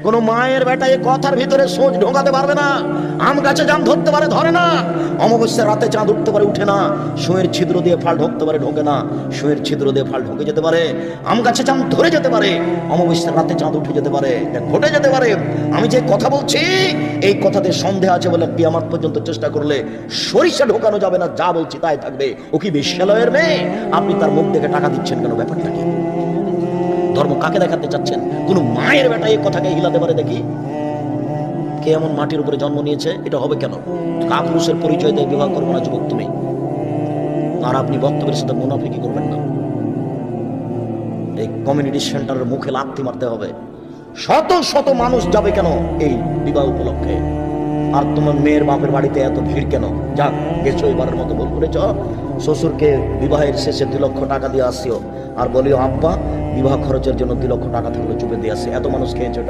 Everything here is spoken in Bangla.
কোন মায়ের বেটা এই কথার ভিতরে সোচ ঢোকাতে পারবে না। আম গাছে জাম ধরতে পারে, ধরে না। অমাবস্যার রাতে চাঁদ উঠতে পারে, উঠে না। সুঁয়ের ছিদ্র দিয়ে ফাল ঢুকতে পারে, ঢোকে না। সুঁয়ের ছিদ্র দিয়ে ফাল ঢুকে যেতে পারে। আম গাছে জাম ধরে যেতে পারে, অমাবস্যার রাতে চাঁদ উঠে যেতে পারে, ঘটে যেতে পারে। আমি যে কথা বলছি এই কথাতে সন্দেহ আছে বলে কিয়ামত পর্যন্ত চেষ্টা করলে সরিষা ঢোকানো যাবে না। যা বলছি তাই থাকবে। ও কি বিশ্বলয়ের মেয়ে? আপনি তার মুখ দেখে টাকা দিচ্ছেন কেন? ব্যাপারটা কি? ধর্ম কাকে দেখাতে চাচ্ছেন? কোন মায়ের বেটা এই কথাকে হিলাতে পারে দেখি? কে এমন মাটির উপরে জন্ম নিয়েছে? এটা হবে কেন? কাপুরুষের পরিচয় দিয়ে বিবাহ করবো না যুবক তুমি। আর আপনি বক্তব্যের সাথে মুনাফিকি করবেন না। এই কমিউনিটি সেন্টারের মুখে লাথি মারতে হবে। শত শত মানুষ যাবে কেন এই বিবাহ উপলক্ষে? আর তোমার মেয়ের বাপের বাড়িতে এত ভিড় কেন? যাক, গেছো এবারের মতো বল করেছ। শ্বশুরকে বিবাহের শেষে 2 লক্ষ টাকা দিয়ে আসিও, আর বলিও আব্বা বিবাহ খরচের জন্য 2 লক্ষ টাকা থাকলে চুপে দিয়ে আসে। এত মানুষ খেয়েছে।